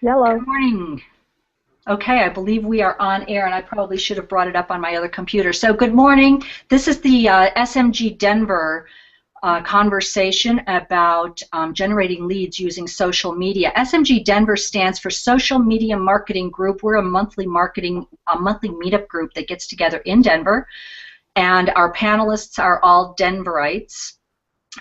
Yellow. Good morning. Okay, I believe we are on air, and I probably should have brought it up on my other computer. So good morning. This is the SMGDenver conversation about generating leads using social media. SMGDenver stands for Social Media Marketing Group. We're a monthly meetup group that gets together in Denver, and our panelists are all Denverites.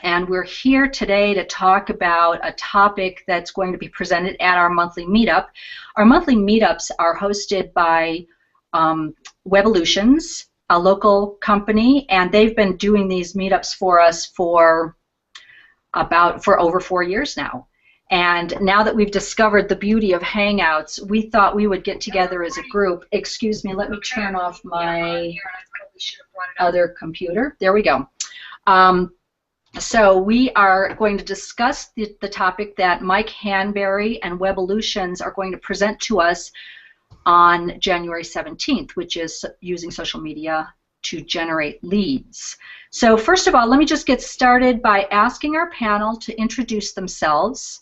And we're here today to talk about a topic that's going to be presented at our monthly meetup. Our monthly meetups are hosted by Webolutions, a local company, and they've been doing these meetups for us for over 4 years now. And now that we've discovered the beauty of Hangouts, we thought we would get together as a group. Excuse me, let me turn off my other computer. There we go. So we are going to discuss the topic that Mike Hanberry and Webolutions are going to present to us on January 17th, which is using social media to generate leads. So first of all, let me just get started by asking our panel to introduce themselves.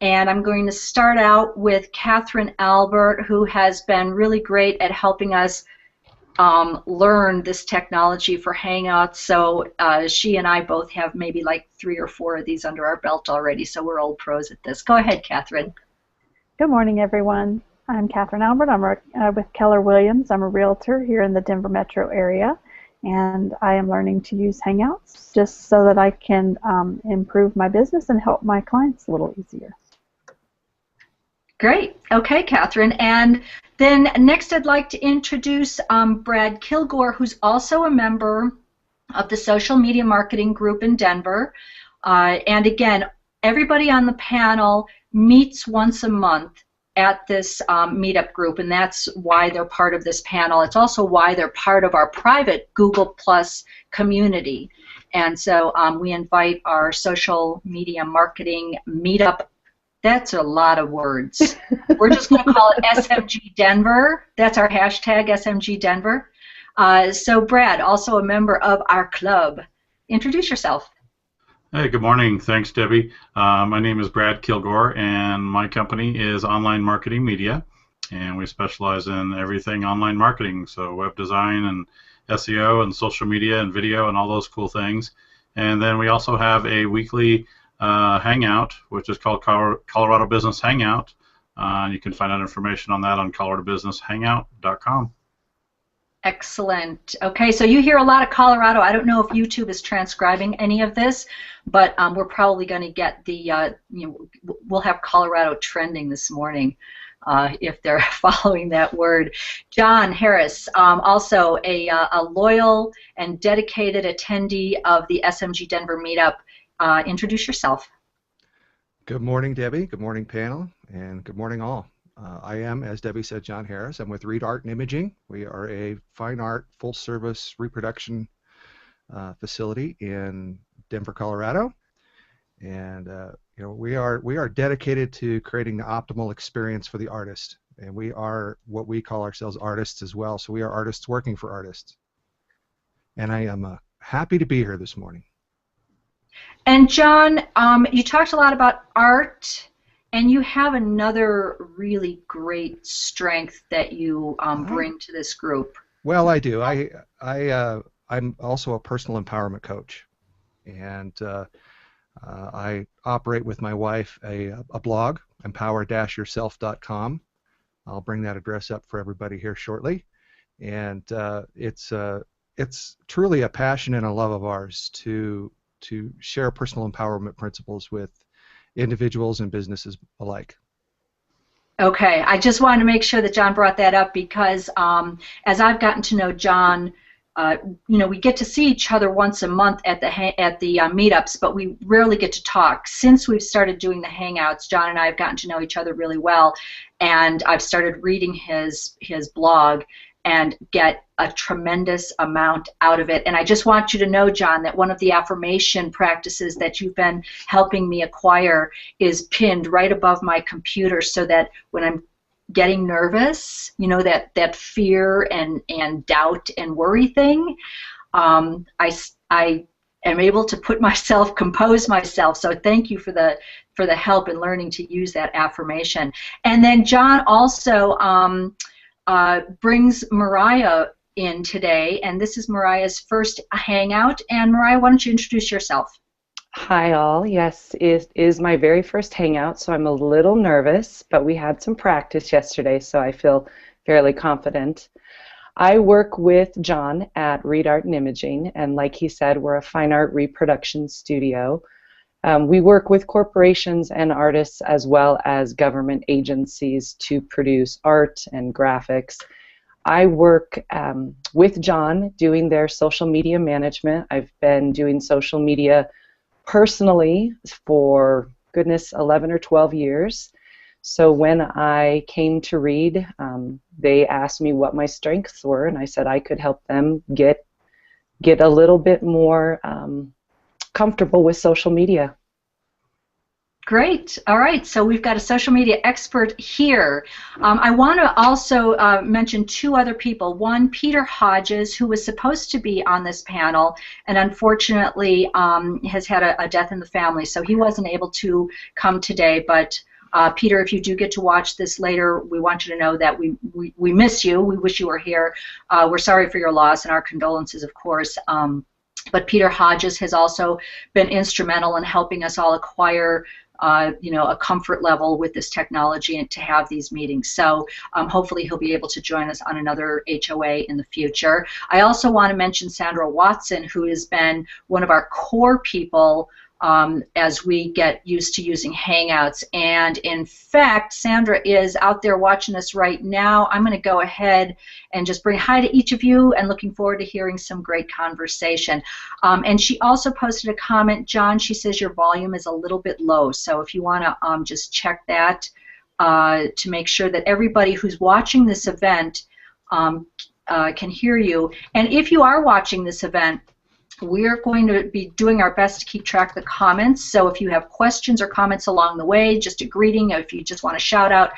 And I'm going to start out with Catherine Albert, who has been really great at helping us learn this technology for Hangouts. So she and I both have maybe like 3 or 4 of these under our belt already, so we're old pros at this. Go ahead, Catherine. Good morning, everyone. I'm Catherine Albert. I'm with Keller Williams. I'm a realtor here in the Denver metro area, and I am learning to use Hangouts just so that I can improve my business and help my clients a little easier. Great. Okay, Catherine. And then next I'd like to introduce Brad Killgore, who's also a member of the Social Media Marketing Group in Denver. And again, everybody on the panel meets once a month at this meetup group, and that's why they're part of this panel. It's also why they're part of our private Google Plus community. And so we invite our social media marketing meetup. That's a lot of words. We're just going to call it SMGDenver. That's our hashtag, SMGDenver. So Brad, also a member of our club. Introduce yourself. Hey, good morning. Thanks, Debbie. My name is Brad Killgore, and my company is Online Marketing Media, and we specialize in everything online marketing, so web design and SEO and social media and video and all those cool things. And then we also have a weekly Hangout, which is called Colorado Business Hangout. You can find out information on that on coloradobusinesshangout.com. Excellent. Okay, so you hear a lot of Colorado. I don't know if YouTube is transcribing any of this, but we're probably going to get the, we'll have Colorado trending this morning if they're following that word. John Harris, also a loyal and dedicated attendee of the SMGDenver Meetup. Introduce yourself. Good morning, Debbie. Good morning, panel, and good morning, all. I am, as Debbie said, John Harris. I'm with Reed Art and Imaging. We are a fine art, full-service reproduction facility in Denver, Colorado, and we are dedicated to creating the optimal experience for the artist. And we are what we call ourselves artists as well. So we are artists working for artists. And I am happy to be here this morning. And John, you talked a lot about art, and you have another really great strength that you bring to this group. Well, I do. I'm also a personal empowerment coach, and I operate with my wife a blog, empower-yourself.com. I'll bring that address up for everybody here shortly, and it's truly a passion and a love of ours to share personal empowerment principles with individuals and businesses alike. Okay, I just wanted to make sure that John brought that up because as I've gotten to know John, we get to see each other once a month at the meetups, but we rarely get to talk. Since we've started doing the Hangouts, John and I have gotten to know each other really well, and I've started reading his blog and get a tremendous amount out of it. And I just want you to know, John, that one of the affirmation practices that you've been helping me acquire is pinned right above my computer so that when I'm getting nervous, that fear and doubt and worry thing, I am able to compose myself. So thank you for for the help in learning to use that affirmation. And then John also brings Meriah in today, and this is Meriah's first hangout. And Meriah, why don't you introduce yourself? Hi all. Yes, it is my very first hangout, so I'm a little nervous, but we had some practice yesterday, so I feel fairly confident. I work with John at Reed Art and Imaging, and like he said, we're a fine art reproduction studio. We work with corporations and artists as well as government agencies to produce art and graphics. I work with John doing their social media management. I've been doing social media personally for, goodness, 11 or 12 years. So when I came to Reed, they asked me what my strengths were, and I said I could help them get a little bit more comfortable with social media. Great. All right. So we've got a social media expert here. I want to also mention two other people. One, Peter Hodges, who was supposed to be on this panel and unfortunately has had a death in the family, so he wasn't able to come today. But Peter, if you do get to watch this later, we want you to know that we miss you. We wish you were here. We're sorry for your loss, and our condolences, of course. But Peter Hodges has also been instrumental in helping us all acquire a comfort level with this technology and to have these meetings. So hopefully he'll be able to join us on another HOA in the future. I also want to mention Sandra Watson, who has been one of our core people as we get used to using Hangouts. And in fact, Sandra is out there watching us right now. I'm going to go ahead and just bring hi to each of you, and looking forward to hearing some great conversation. And she also posted a comment, John. She says your volume is a little bit low, so if you want to just check that to make sure that everybody who's watching this event can hear you. And if you are watching this event, we're going to be doing our best to keep track of the comments, so if you have questions or comments along the way, just a greeting, if you just want to shout out,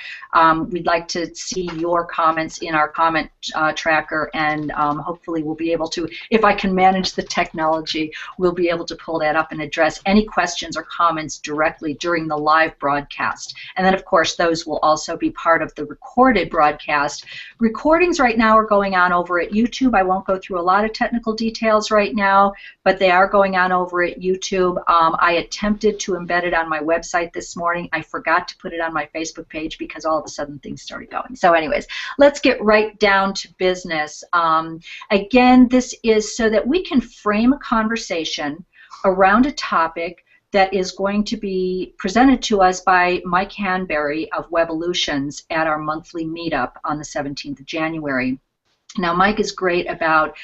we'd like to see your comments in our comment tracker, and hopefully we'll be able to, if I can manage the technology, we'll be able to pull that up and address any questions or comments directly during the live broadcast. And then, of course, those will also be part of the recorded broadcast. Recordings right now are going on over at YouTube. I won't go through a lot of technical details right now, but they are going on over at YouTube. I attempted to embed it on my website this morning. I forgot to put it on my Facebook page because all of a sudden things started going. So anyways, let's get right down to business. Again, this is so that we can frame a conversation around a topic that is going to be presented to us by Mike Hanberry of Webolutions at our monthly meetup on the 17th of January. Now, Mike is great about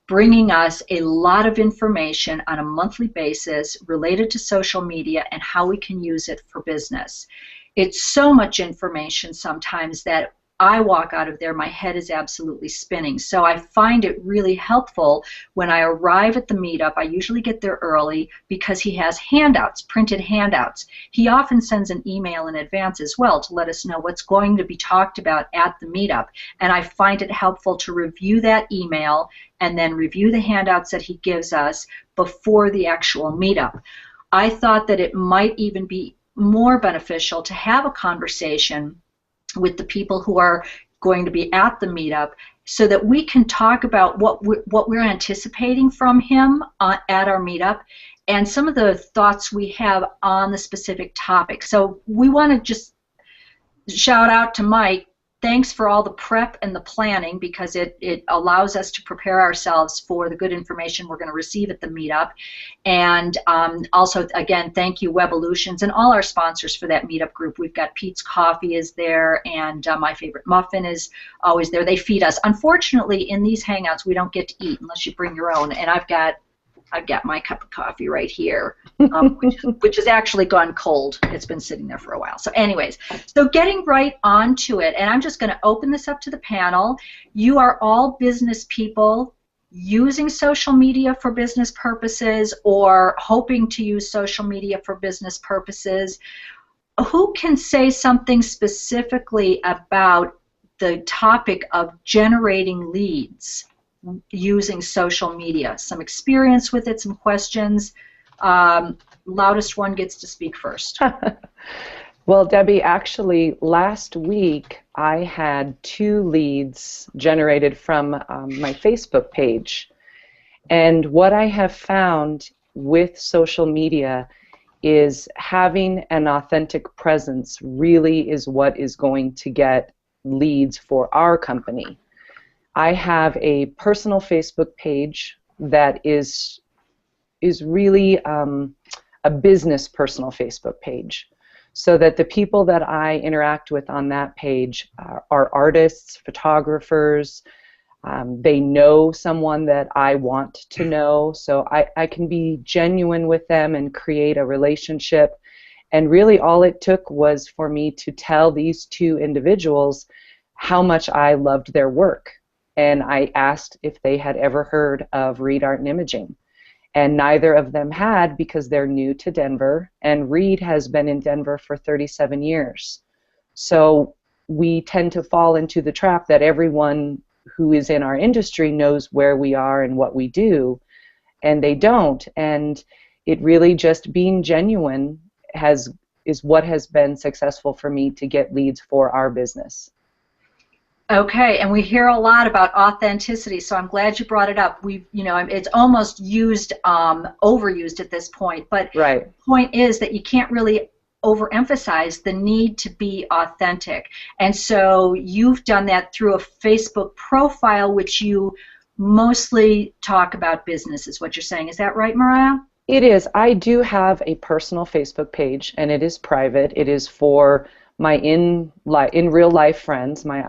bringing us a lot of information on a monthly basis related to social media and how we can use it for business. It's so much information sometimes that I walk out of there, my head is absolutely spinning. So I find it really helpful when I arrive at the meetup. I usually get there early because he has handouts, printed handouts. He often sends an email in advance as well to let us know what's going to be talked about at the meetup. And I find it helpful to review that email and then review the handouts that he gives us before the actual meetup. I thought that it might even be more beneficial to have a conversation with the people who are going to be at the meetup so that we can talk about what we're anticipating from him at our meetup and some of the thoughts we have on the specific topic. So we want to just shout out to Mike. Thanks for all the prep and the planning, because it allows us to prepare ourselves for the good information we're going to receive at the meetup. And also, again, thank you, Webolutions, and all our sponsors for that meetup group. We've got Pete's Coffee is there, and My Favorite Muffin is always there. They feed us. Unfortunately, in these Hangouts, we don't get to eat unless you bring your own. And I've got my cup of coffee right here, which has actually gone cold. It's been sitting there for a while. So anyways, so getting right onto it, and I'm just going to open this up to the panel. You are all business people using social media for business purposes or hoping to use social media for business purposes. Who can say something specifically about the topic of generating leads using social media? Some experience with it, some questions. loudest one gets to speak first. Well, Debbie, actually, last week I had 2 leads generated from my Facebook page. And what I have found with social media is having an authentic presence really is what is going to get leads for our company. I have a personal Facebook page that is really a business personal Facebook page, so that the people that I interact with on that page are artists, photographers. They know someone that I want to know, so I can be genuine with them and create a relationship. And really all it took was for me to tell these 2 individuals how much I loved their work. And I asked if they had ever heard of Reed Art and Imaging. And neither of them had, because they're new to Denver, and Reed has been in Denver for 37 years. So we tend to fall into the trap that everyone who is in our industry knows where we are and what we do, and they don't. And it really just being genuine is what has been successful for me to get leads for our business. Okay, and we hear a lot about authenticity, so I'm glad you brought it up. It's almost used, overused at this point, but right. The point is that you can't really overemphasize the need to be authentic. And so you've done that through a Facebook profile, which you mostly talk about business, is what you're saying. Is that right, Meriah? It is. I do have a personal Facebook page, and it is private. It is for my in real life friends, my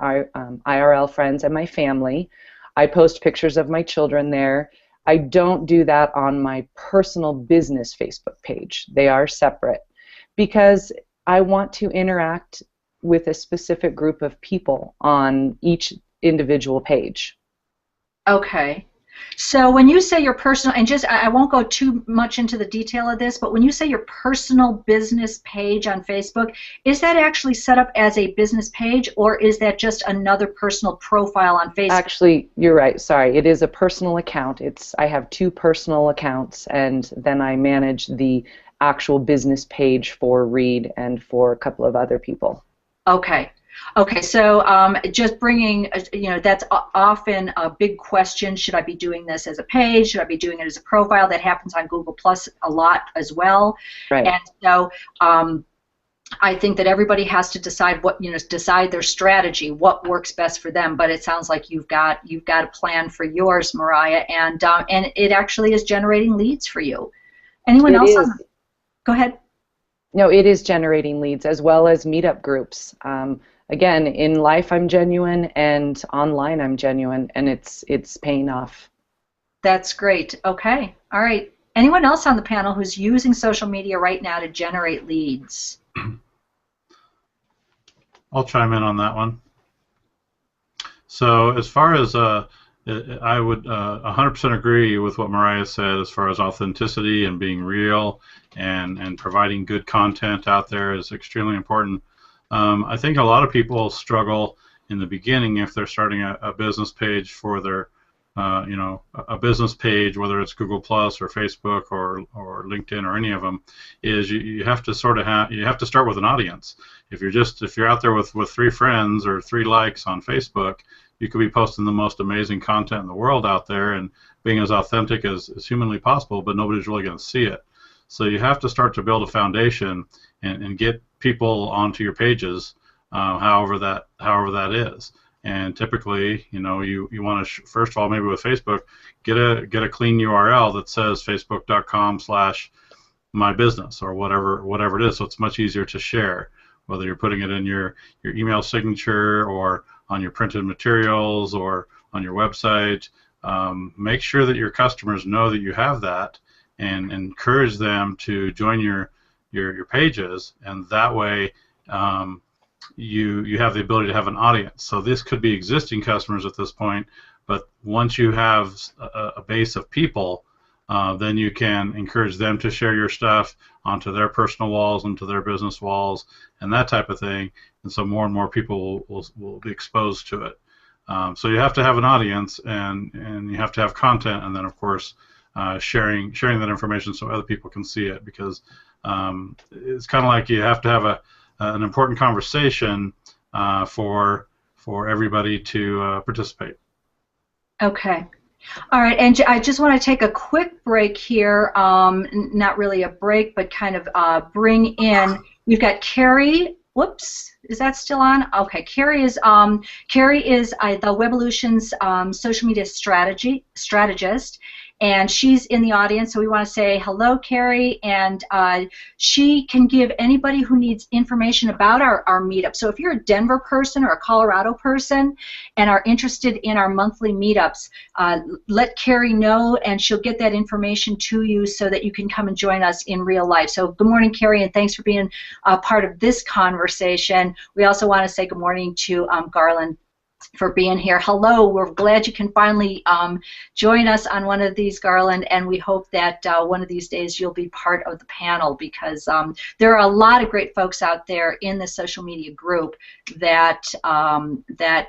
IRL friends, and my family. I post pictures of my children there. I don't do that on my personal business Facebook page. They are separate because I want to interact with a specific group of people on each individual page. Okay. So when you say your personal, and just I won't go too much into the detail of this, but when you say your personal business page on Facebook, is that actually set up as a business page, or is that just another personal profile on Facebook? Actually, you're right. Sorry, it is a personal account. I have 2 personal accounts, and then I manage the actual business page for Reed and for a couple of other people. Okay. Okay, so just bringing, that's often a big question. Should I be doing this as a page? Should I be doing it as a profile? That happens on Google Plus a lot as well. Right. And so I think that everybody has to decide decide their strategy, what works best for them. But it sounds like you've got a plan for yours, Meriah, and it actually is generating leads for you. Anyone else? Go ahead. No, it is generating leads as well as meetup groups. Again, in life I'm genuine, and online I'm genuine, and it's paying off. That's great. Okay. All right. Anyone else on the panel who's using social media right now to generate leads? I'll chime in on that one. So as far as I would 100% agree with what Meriah said as far as authenticity and being real and providing good content out there is extremely important. I think a lot of people struggle in the beginning if they're starting a business page for their, a business page, whether it's Google Plus or Facebook or LinkedIn or any of them, is you have to sort of you have to start with an audience. If you're out there with 3 friends or 3 likes on Facebook, you could be posting the most amazing content in the world out there and being as authentic as humanly possible, but nobody's really going to see it. So you have to start to build a foundation and get people onto your pages, however that is. And typically, you want to first of all, maybe with Facebook, get a clean URL that says facebook.com/mybusiness or whatever it is. So it's much easier to share, whether you're putting it in your email signature or on your printed materials or on your website. Make sure that your customers know that you have that, and encourage them to join your pages, and that way you have the ability to have an audience. So this could be existing customers at this point, but once you have a base of people, then you can encourage them to share your stuff onto their personal walls, onto their business walls, and that type of thing. And so more and more people will be exposed to it. So you have to have an audience, and you have to have content, and then of course sharing that information so other people can see it, because it's kind of like you have to have an important conversation for everybody to participate. Okay. All right, and I just want to take a quick break here, not really a break, but kind of bring in, we've got Carrie. Whoops, is that still on? Okay, Carrie is the Webolution's social media strategist, and she's in the audience, so we want to say hello, Carrie, and she can give anybody who needs information about our meetup. So if you're a Denver person or a Colorado person and are interested in our monthly meetups, let Carrie know, and she'll get that information to you so that you can come and join us in real life. So good morning, Carrie, and thanks for being part of this conversation. We also want to say good morning to Garland for being here. Hello, we're glad you can finally join us on one of these, Garland, and we hope that one of these days you'll be part of the panel, because there are a lot of great folks out there in the social media group that that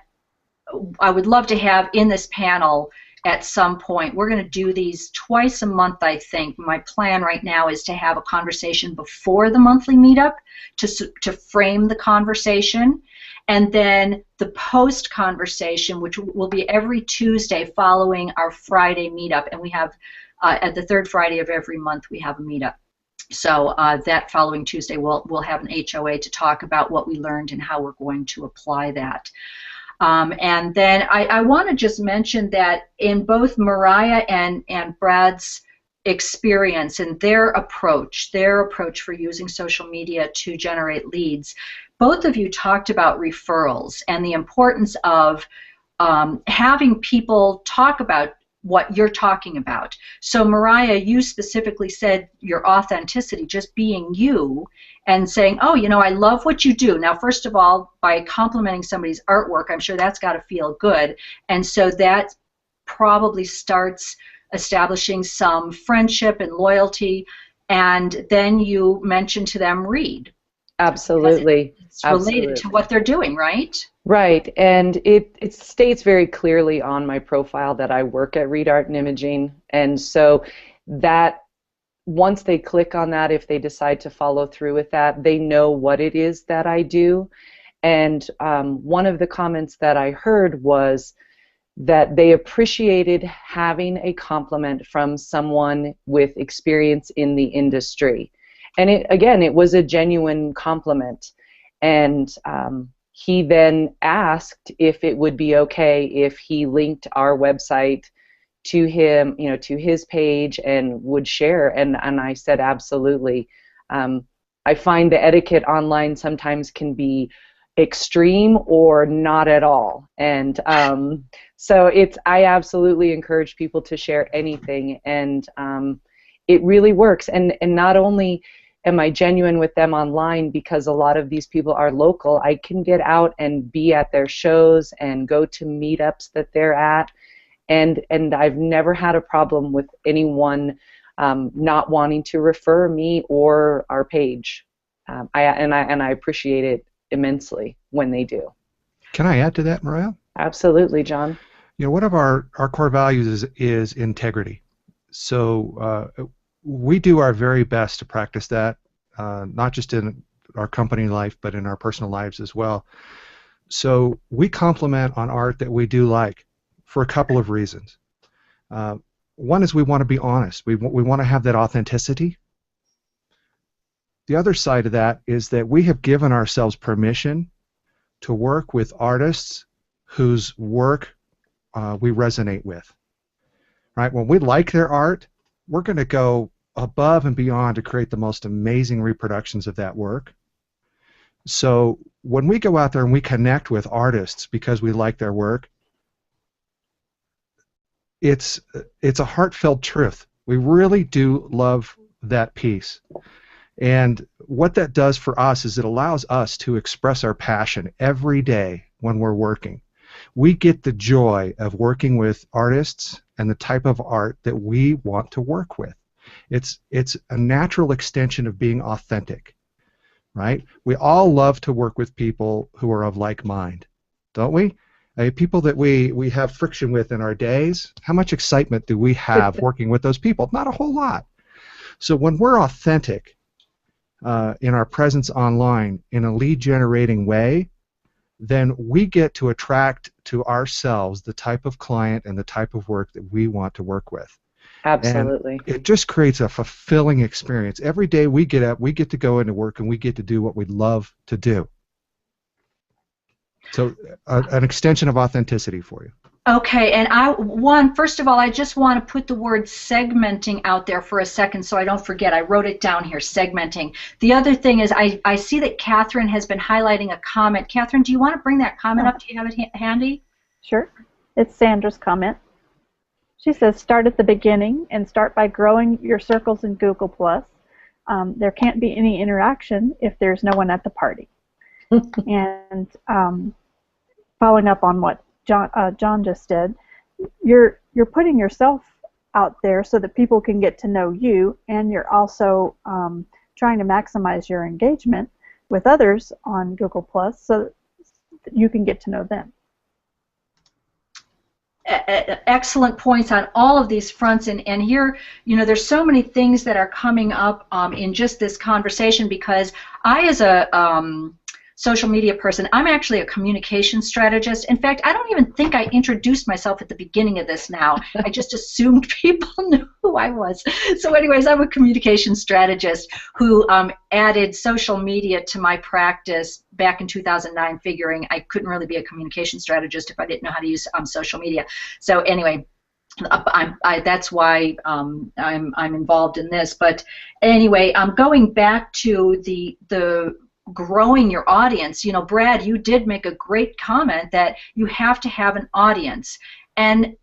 I would love to have in this panel at some point. We're going to do these twice a month, I think. My plan right now is to have a conversation before the monthly meetup to frame the conversation, and then the post conversation, which will be every Tuesday following our Friday meetup, and we have at the third Friday of every month we have a meetup. So that following Tuesday we'll have an HOA to talk about what we learned and how we're going to apply that. And then I want to just mention that in both Meriah and Brad's experience and their approach for using social media to generate leads, both of you talked about referrals and the importance of having people talk about what you're talking about. So Meriah, you specifically said your authenticity, just being you and saying, oh, you know, I love what you do. Now, first of all, by complimenting somebody's artwork, I'm sure that's got to feel good. And so that probably starts establishing some friendship and loyalty. And then you mention to them, read. Absolutely. It's related to what they're doing, right? Right, and it states very clearly on my profile that I work at Read Art and Imaging, and so that once they click on that, if they decide to follow through with that, they know what it is that I do. And one of the comments that I heard was that they appreciated having a compliment from someone with experience in the industry. And it was a genuine compliment. And he then asked if it would be okay if he linked our website to him, to his page, and would share. And I said absolutely. I find the etiquette online sometimes can be extreme or not at all. And so I absolutely encourage people to share anything, and it really works. And not only am I genuine with them online, because a lot of these people are local, I can get out and be at their shows and go to meetups that they're at, and I've never had a problem with anyone not wanting to refer me or our page. I appreciate it immensely when they do. Can I add to that, Meriah? Absolutely, John. One of our core values is integrity. So we do our very best to practice that, not just in our company life, but in our personal lives as well. So we compliment on art that we do like for a couple of reasons. One is we want to be honest. We want to have that authenticity. The other side of that is that we have given ourselves permission to work with artists whose work we resonate with. Right? When we like their art, we're going to go above and beyond to create the most amazing reproductions of that work. So when we go out there and we connect with artists because we like their work, it's a heartfelt truth. We really do love that piece. And what that does for us is it allows us to express our passion every day when we're working. We get the joy of working with artists and the type of art that we want to work with. It's a natural extension of being authentic, right? We all love to work with people who are of like mind, don't we? People that we have friction with in our days, how much excitement do we have working with those people? Not a whole lot. So when we're authentic in our presence online in a lead generating way, then we get to attract to ourselves the type of client and the type of work that we want to work with. Absolutely. And it just creates a fulfilling experience. Every day we get up, we get to go into work, and we get to do what we love to do. So an extension of authenticity for you. Okay, and first of all, I just want to put the word segmenting out there for a second so I don't forget. I wrote it down here, segmenting. The other thing is I see that Catherine has been highlighting a comment. Catherine, do you want to bring that comment up? Do you have it handy? Sure. It's Sandra's comment. She says, start at the beginning and start by growing your circles in Google+. There can't be any interaction if there's no one at the party. And following up on what John just did, you're putting yourself out there so that people can get to know you, and you're also trying to maximize your engagement with others on Google+ so that you can get to know them. Excellent points on all of these fronts, and here, there's so many things that are coming up in just this conversation, because I, as a social media person, I'm actually a communication strategist. In fact, I don't even think I introduced myself at the beginning of this now. I just assumed people knew who I was. So anyways, I'm a communication strategist who added social media to my practice back in 2009, figuring I couldn't really be a communication strategist if I didn't know how to use social media. So anyway, that's why I'm involved in this. But anyway, going back to the growing your audience, Brad, you did make a great comment that you have to have an audience. And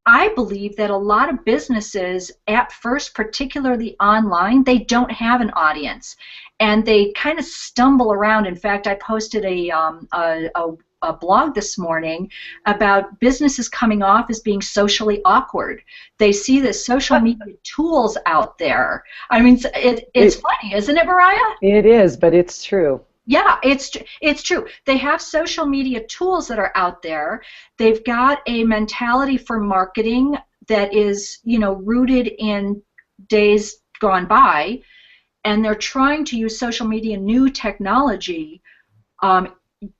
I believe that a lot of businesses at first, particularly online, they don't have an audience. And they kind of stumble around. In fact, I posted a blog this morning about businesses coming off as being socially awkward. They see the social media tools out there. I mean, it's funny, isn't it, Meriah? It is, but it's true. Yeah, it's true. They have social media tools that are out there. They've got a mentality for marketing that is, rooted in days gone by, and they're trying to use social media new technology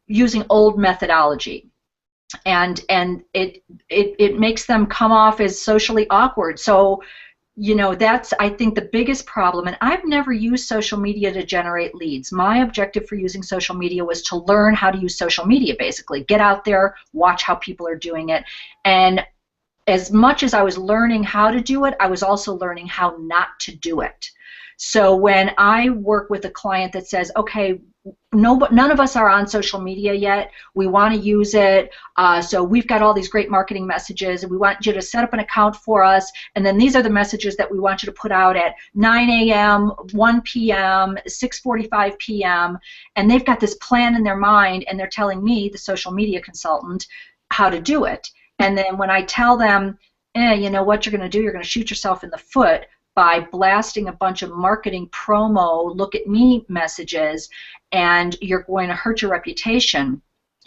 using old methodology, and it makes them come off as socially awkward. So that's, I think, the biggest problem. And I've never used social media to generate leads. My objective for using social media was to learn how to use social media, basically. Get out there, watch how people are doing it. And as much as I was learning how to do it, I was also learning how not to do it. So when I work with a client that says, okay, none of us are on social media yet, we want to use it, so we've got all these great marketing messages, and we want you to set up an account for us, and then these are the messages that we want you to put out at 9 a.m., 1 p.m., 6:45 p.m., and they've got this plan in their mind, and they're telling me, the social media consultant, how to do it. And then when I tell them, you know what you're going to do, you're going to shoot yourself in the foot by blasting a bunch of marketing promo, look at me messages, and you're going to hurt your reputation.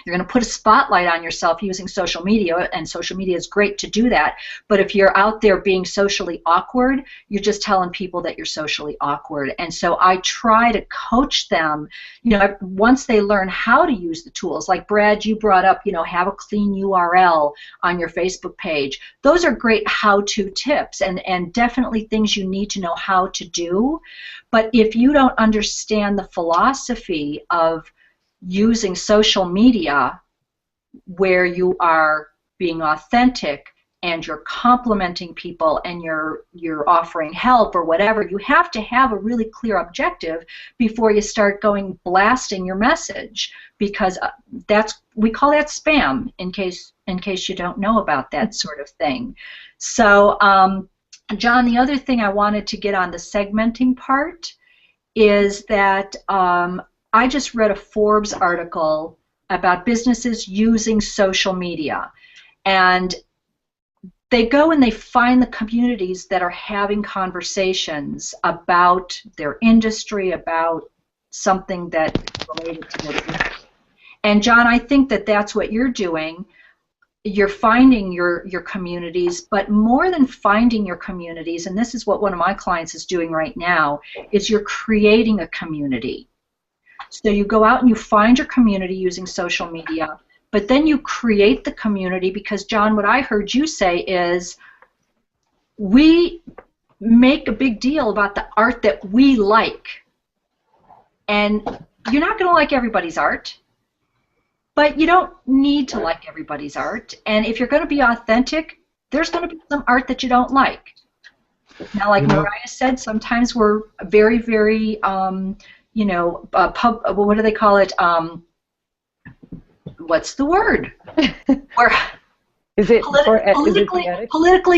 You're going to put a spotlight on yourself using social media, and social media is great to do that. But if you're out there being socially awkward, you're just telling people that you're socially awkward. And so I try to coach them, once they learn how to use the tools. Like Brad, you brought up, have a clean URL on your Facebook page. Those are great how-to tips, and definitely things you need to know how to do. But if you don't understand the philosophy of using social media where you are being authentic and you're complimenting people and you're offering help or whatever, you have to have a really clear objective before you start going blasting your message, because we call that spam, in case you don't know about that sort of thing. So John, the other thing I wanted to get on the segmenting part is that I just read a Forbes article about businesses using social media, and they go and they find the communities that are having conversations about their industry, about something that is related to their business. And John, I think that that's what you're doing. you're finding your communities, but more than finding your communities, and this is what one of my clients is doing right now, is you're creating a community. So you go out and you find your community using social media, but then you create the community because, John, what I heard you say is we make a big deal about the art that we like. And you're not going to like everybody's art, but you don't need to like everybody's art. And if you're going to be authentic, there's going to be some art that you don't like. Now, like Meriah said, sometimes we're very, very, you know, what do they call it? What's the word? We're is it politically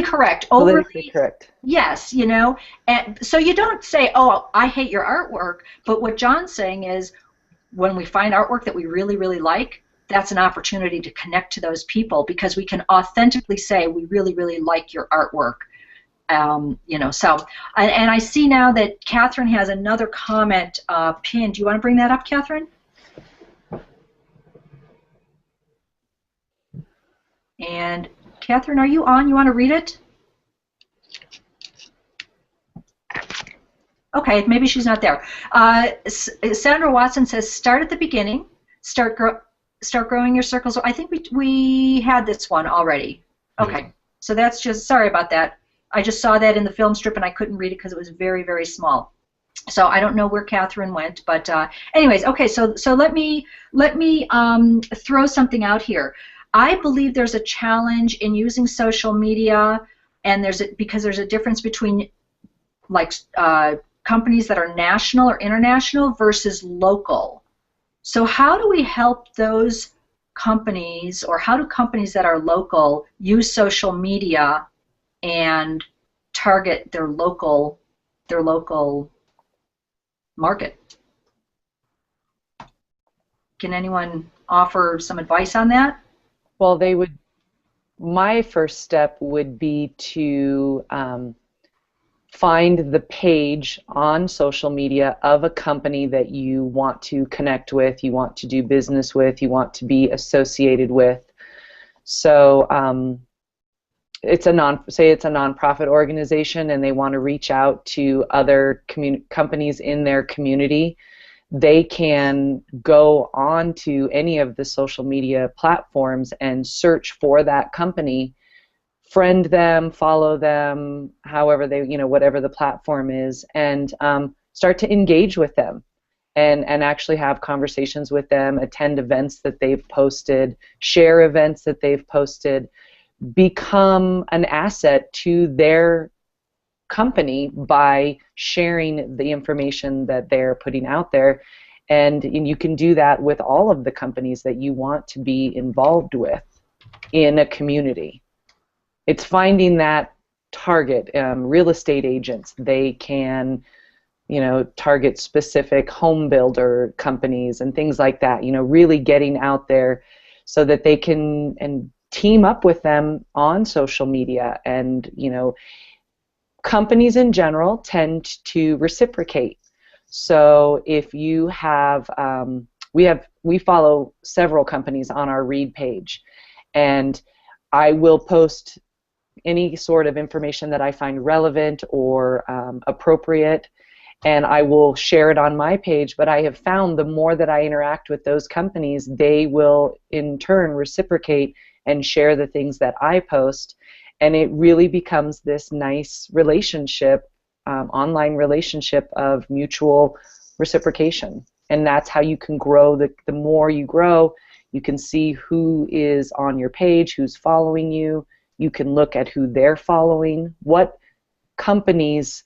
correct? Politically correct. Yes, you know, and so you don't say, "Oh, I hate your artwork," but what John's saying is, when we find artwork that we really, really like, that's an opportunity to connect to those people because we can authentically say, "We really, really like your artwork." You know, so, and I see now that Catherine has another comment pinned. Do you want to bring that up, Catherine? And Catherine, are you on? You want to read it? Okay, maybe she's not there. Sandra Watson says, start at the beginning, start growing your circles. I think we had this one already. Okay, so that's just, sorry about that. I just saw that in the film strip and I couldn't read it because it was very, very small. So I don't know where Catherine went, but anyways, okay. So let me throw something out here. I believe there's a challenge in using social media, and because there's a difference between like companies that are national or international versus local. So how do we help those companies, or how do companies that are local use social media and target their local market? Can anyone offer some advice on that? Well, my first step would be to find the page on social media of a company that you want to connect with, you want to do business with, you want to be associated with. So it's a nonprofit organization and they want to reach out to other companies in their community. They can go on to any of the social media platforms and search for that company, friend them, follow them, however they, whatever the platform is, and start to engage with them and actually have conversations with them, attend events that they've posted, share events that they've posted, become an asset to their company by sharing the information that they're putting out there. And you can do that with all of the companies that you want to be involved with in a community. It's finding that target. Real estate agents, they can target specific home builder companies and things like that, really getting out there so that they can and team up with them on social media. And companies in general tend to reciprocate. So if you have, we follow several companies on our read page, and I will post any sort of information that I find relevant or appropriate, and I will share it on my page. But I have found the more that I interact with those companies, they will in turn reciprocate and share the things that I post, and it really becomes this nice relationship, online relationship of mutual reciprocation. And that's how you can grow. The more you grow, you can see who is on your page, who's following you. You can look at who they're following. What companies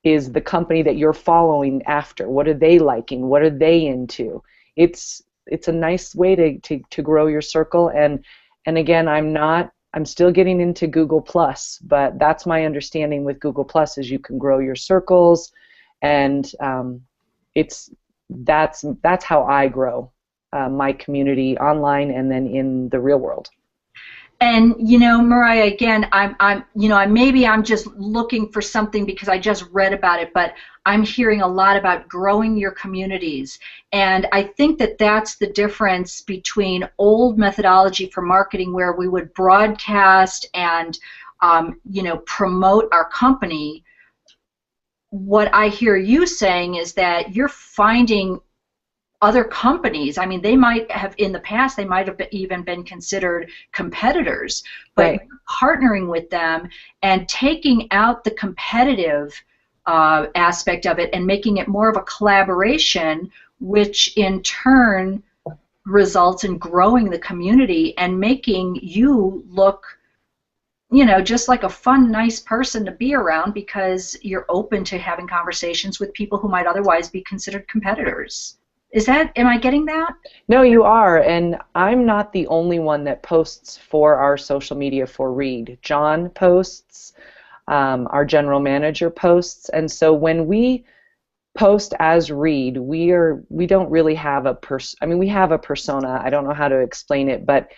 is the company that you're following after? What are they liking? What are they into? It's a nice way to grow your circle. And again, I'm still getting into Google Plus, but that's my understanding with Google Plus is you can grow your circles, and that's how I grow my community online and then in the real world. And you know, Meriah, again, maybe I'm just looking for something because I just read about it, but I'm hearing a lot about growing your communities, and I think that that's the difference between old methodology for marketing, where we would broadcast and promote our company. What I hear you saying is that you're finding other companies. I mean, they might have in the past, they might have even been considered competitors, but Right. you're partnering with them and taking out the competitive aspect of it and making it more of a collaboration, which in turn results in growing the community and making you look, just like a fun, nice person to be around, because you're open to having conversations with people who might otherwise be considered competitors. Am I getting that? No, you are, and I'm not the only one that posts for our social media for Reed. John posts, our general manager posts, and so when we post as Reed, we don't really have we have a persona. I don't know how to explain it, but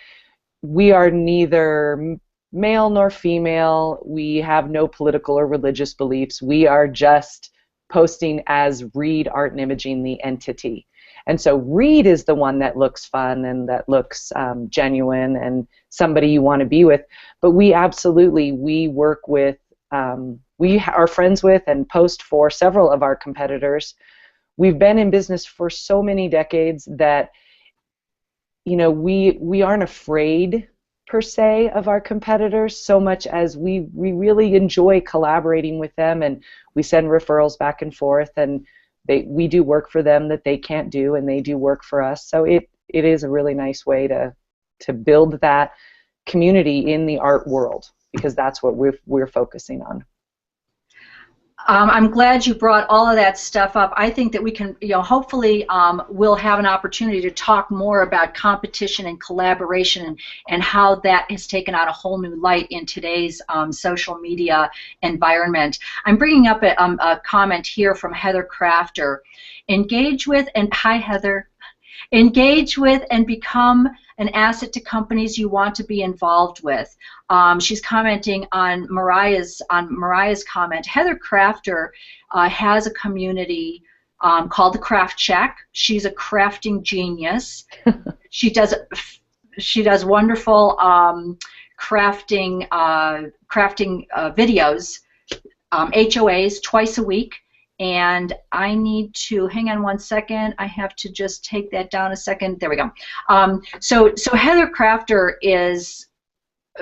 we are neither male nor female. We have no political or religious beliefs. We are just posting as Reed Art and Imaging, the entity. And so Reed is the one that looks fun and that looks genuine and somebody you want to be with. But we work with, we are friends with and post for several of our competitors. We've been in business for so many decades that, we aren't afraid per se of our competitors so much as we really enjoy collaborating with them, and we send referrals back and forth, and we do work for them that they can't do, and they do work for us. So it is a really nice way to build that community in the art world, because that's what we're focusing on. I'm glad you brought all of that stuff up. I think that we can, hopefully we'll have an opportunity to talk more about competition and collaboration and how that has taken on a whole new light in today's social media environment. I'm bringing up a comment here from Heather Kraafter. Engage with, and hi Heather, engage with and become an asset to companies you want to be involved with. She's commenting on Meriah's comment. Heather Kraafter has a community called the Kraaft Shaak. She's a crafting genius. She does wonderful crafting videos, HOAs twice a week. And I need to hang on one second. I have to just take that down a second. There we go. So Heather Kraafter is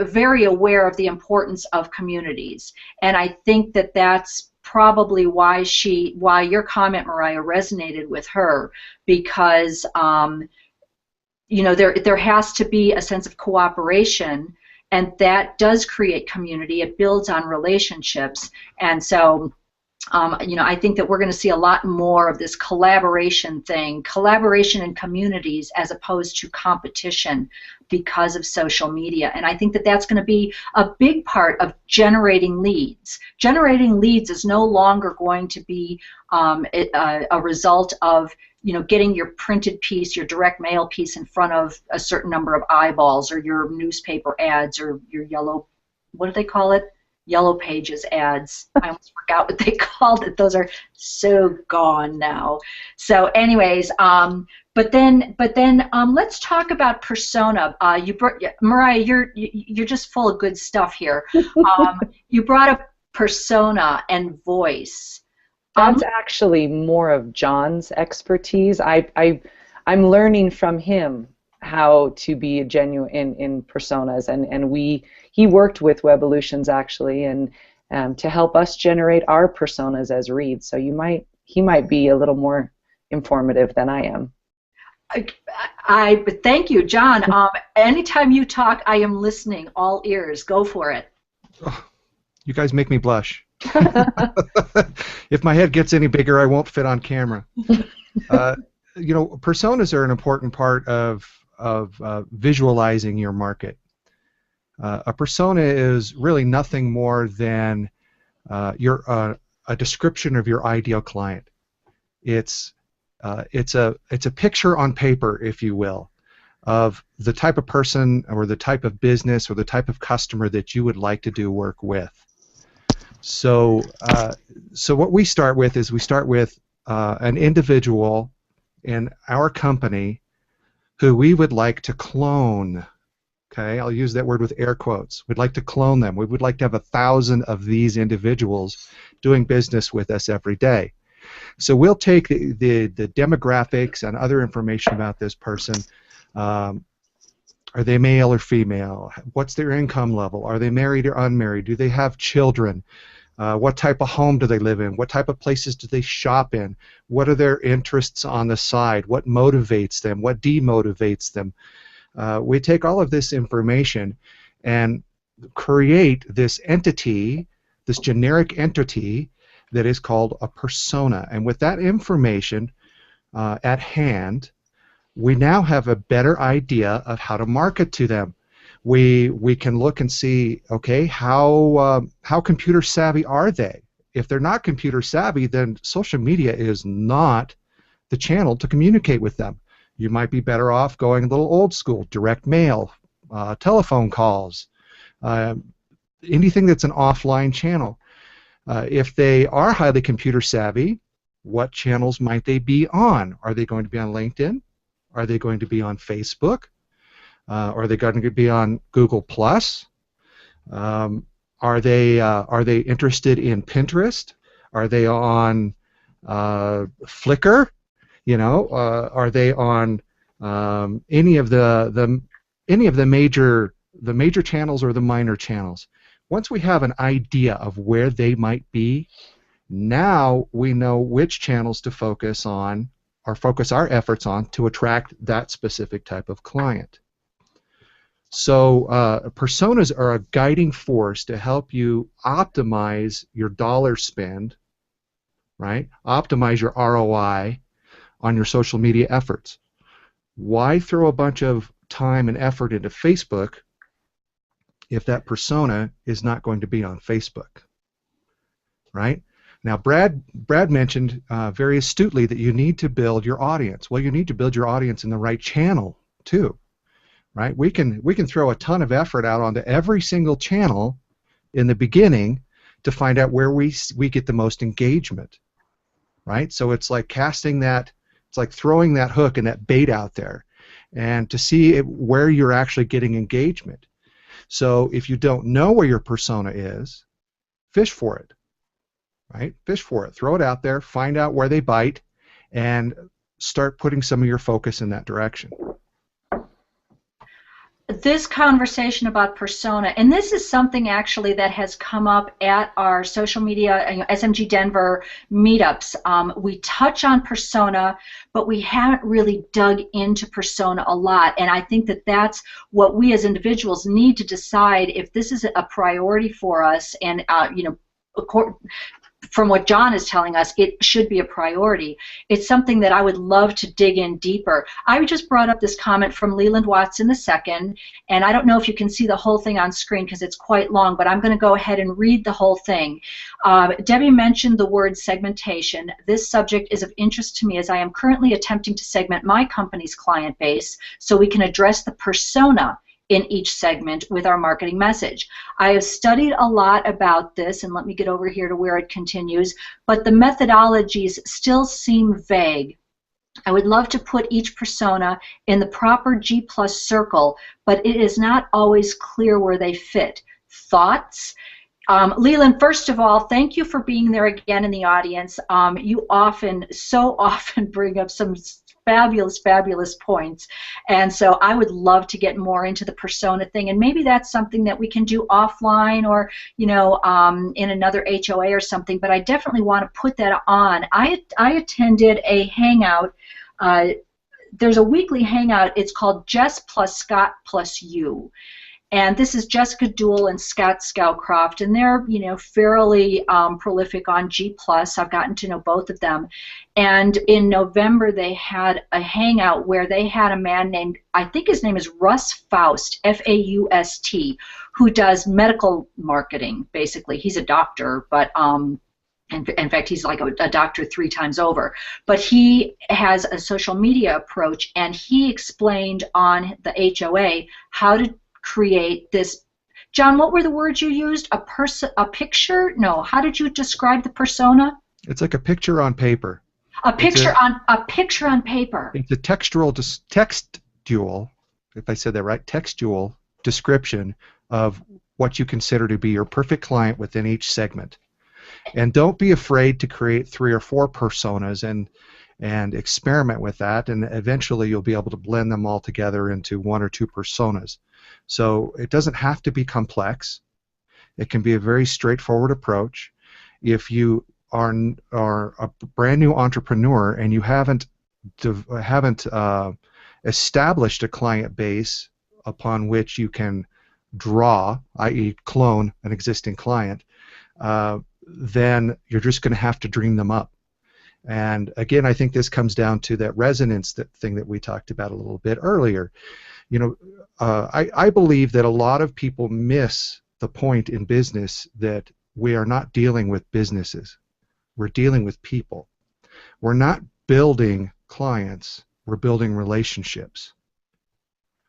very aware of the importance of communities, and I think that that's probably why your comment, Meriah, resonated with her, because there has to be a sense of cooperation, and that does create community. It builds on relationships, and so. I think that we're going to see a lot more of this collaboration in communities as opposed to competition because of social media. And I think that that's going to be a big part of generating leads. Generating leads is no longer going to be a result of getting your printed piece, your direct mail piece in front of a certain number of eyeballs, or your newspaper ads, or your yellow, what do they call it? Yellow Pages ads. I almost forgot what they called it. Those are so gone now. So anyways, but then let's talk about persona. Meriah, you're just full of good stuff here. You brought up persona and voice. That's actually more of John's expertise. I'm learning from him how to be genuine in personas, and he worked with Webolutions actually, and to help us generate our personas as Reed. So he might be a little more informative than I am. I thank you, John. Anytime you talk, I am listening, all ears. Go for it. Oh, you guys make me blush. If my head gets any bigger, I won't fit on camera. Personas are an important part of visualizing your market. A persona is really nothing more than a description of your ideal client. It's a picture on paper, if you will, of the type of person or the type of business or the type of customer that you would like to do work with. So, so what we start with is we start with an individual in our company who we would like to clone. Okay, I'll use that word with air quotes. We'd like to clone them. We would like to have 1,000 of these individuals doing business with us every day. So we'll take the demographics and other information about this person. Are they male or female? What's their income level? Are they married or unmarried? Do they have children? What type of home do they live in? What type of places do they shop in? What are their interests on the side? What motivates them? What demotivates them? We take all of this information and create this entity, this generic entity that is called a persona. And with that information at hand, we now have a better idea of how to market to them. We can look and see, okay, how computer savvy are they? If they're not computer savvy, then social media is not the channel to communicate with them. You might be better off going a little old school, direct mail, telephone calls, anything that's an offline channel. If they are highly computer savvy, what channels might they be on? Are they going to be on LinkedIn? Are they going to be on Facebook? Are they going to be on Google+? Are they interested in Pinterest? Are they on Flickr? You know, are they on any of the major channels or the minor channels? Once we have an idea of where they might be, now we know which channels to focus on or focus our efforts on to attract that specific type of client. So personas are a guiding force to help you optimize your dollar spend, right? Optimize your ROI on your social media efforts. Why throw a bunch of time and effort into Facebook if that persona is not going to be on Facebook, right? Now, Brad mentioned very astutely that you need to build your audience. Well, you need to build your audience in the right channel too, right? We can throw a ton of effort out onto every single channel in the beginning to find out where we get the most engagement, right? So it's like casting that. It's like throwing that hook and that bait out there and to see where you're actually getting engagement. So if you don't know where your persona is, fish for it, right? Fish for it. Throw it out there, find out where they bite, and start putting some of your focus in that direction. This conversation about persona, and this is something actually that has come up at our social media, SMGDenver Meetups. We touch on persona, but we haven't really dug into persona a lot, and I think that that's what we as individuals need to decide if this is a priority for us, and from what John is telling us, it should be a priority. It's something that I would love to dig in deeper. I just brought up this comment from Leland Watson II, and I don't know if you can see the whole thing on screen because it's quite long, but I'm going to go ahead and read the whole thing. Debbie mentioned the word segmentation. This subject is of interest to me as I am currently attempting to segment my company's client base so we can address the persona in each segment with our marketing message. I have studied a lot about this, and let me get over here to where it continues, but the methodologies still seem vague. I would love to put each persona in the proper G+ circle, but it is not always clear where they fit. Thoughts? Leland, first of all, thank you for being there again in the audience. You so often bring up some fabulous points, and so I would love to get more into the persona thing, and maybe that's something that we can do offline or in another HOA or something, but I definitely want to put that on. I attended a hangout. There's a weekly hangout. It's called Jess Scott You. And this is Jessica Duell and Scott Kraafter, and they're fairly prolific on G+. I've gotten to know both of them. And in November they had a hangout where they had a man named, I think his name is Russ Faust, F-A-U-S-T, who does medical marketing, basically. He's a doctor, but In fact, he's like a doctor 3 times over. But he has a social media approach, and he explained on the HOA how to create this. John, what were the words you used? A picture? No. How did you describe the persona? It's like a picture on paper. A picture on paper. It's a textual, if I said that right, textual description of what you consider to be your perfect client within each segment. And don't be afraid to create 3 or 4 personas and experiment with that, and eventually you'll be able to blend them all together into 1 or 2 personas. So it doesn't have to be complex. It can be a very straightforward approach. If you are a brand new entrepreneur and you haven't established a client base upon which you can draw, i.e. clone an existing client, then you're just going to have to dream them up. And again, I think this comes down to that resonance thing that we talked about a little bit earlier. You know, I believe that a lot of people miss the point in business that we are not dealing with businesses. We're dealing with people. We're not building clients. We're building relationships.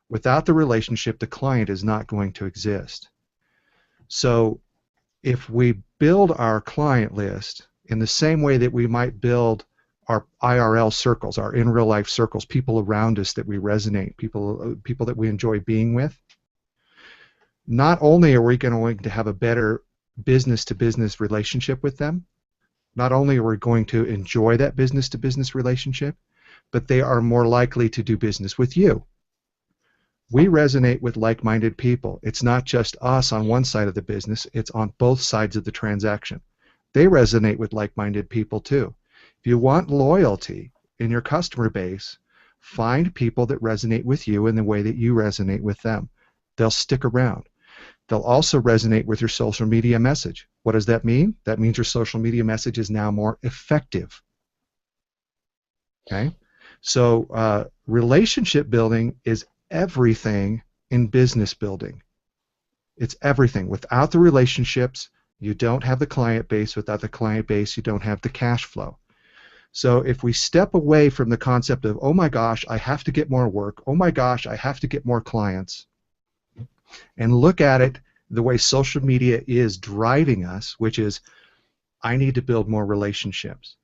Without the relationship, the client is not going to exist. So if we build our client list in the same way that we might build our IRL circles, our in real life circles, people around us that we resonate, people that we enjoy being with, not only are we going to have a better business-to-business relationship with them, not only are we going to enjoy that business-to-business relationship, but they are more likely to do business with you. We resonate with like-minded people. It's not just us on one side of the business, it's on both sides of the transaction. They resonate with like-minded people too. If you want loyalty in your customer base, find people that resonate with you in the way that you resonate with them. They'll stick around. They'll also resonate with your social media message. What does that mean? That means your social media message is now more effective. Okay? So relationship building is everything in business building. It's everything. Without the relationships, you don't have the client base. Without the client base, you don't have the cash flow. So if we step away from the concept of, oh my gosh, I have to get more work, oh my gosh, I have to get more clients, and look at it the way social media is driving us, which is, I need to build more relationships.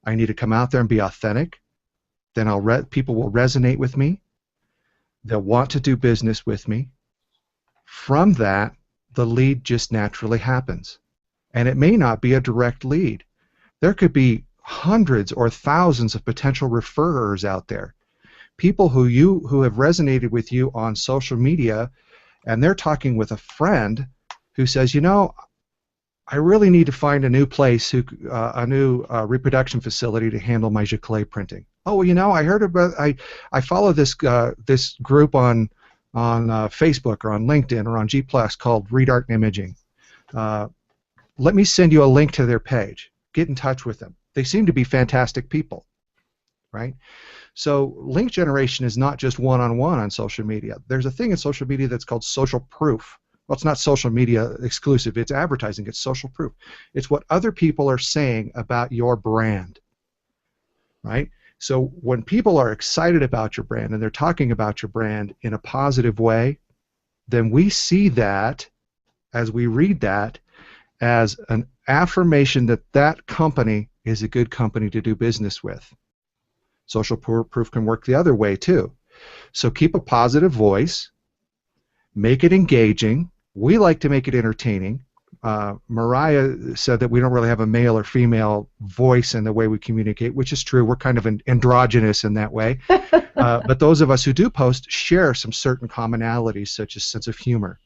I need to come out there and be authentic. Then people will resonate with me. They'll want to do business with me. From that, the lead just naturally happens. And it may not be a direct lead. There could be hundreds or thousands of potential referrers out there. People who have resonated with you on social media, and they're talking with a friend who says, you know, I really need to find a new place, a new reproduction facility to handle my giclée printing. Oh, well, you know, I heard about, I follow this group on Facebook or on LinkedIn or on G+ called Read Art and Imaging. Let me send you a link to their page. Get in touch with them. They seem to be fantastic people, right? So link generation is not just one-on-one on social media. There's a thing in social media that's called social proof. Well, it's not social media exclusive. It's advertising. It's social proof. It's what other people are saying about your brand, right? So when people are excited about your brand and they're talking about your brand in a positive way, then we see that, as we read that, as an affirmation that that company is a good company to do business with. Social proof can work the other way too. So keep a positive voice, make it engaging. We like to make it entertaining. Meriah said that we don't really have a male or female voice in the way we communicate, which is true. We're kind of androgynous in that way. But those of us who do post share some certain commonalities, such as sense of humor.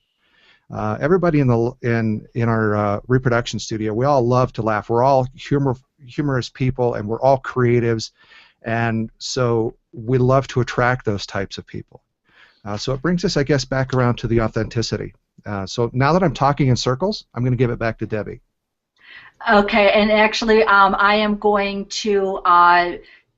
Everybody in our reproduction studio, we all love to laugh. We're all humorous people, and we're all creatives, and so we love to attract those types of people. So it brings us, I guess, back around to the authenticity. So now that I'm talking in circles, I'm going to give it back to Debbie. Okay, and actually, I am going to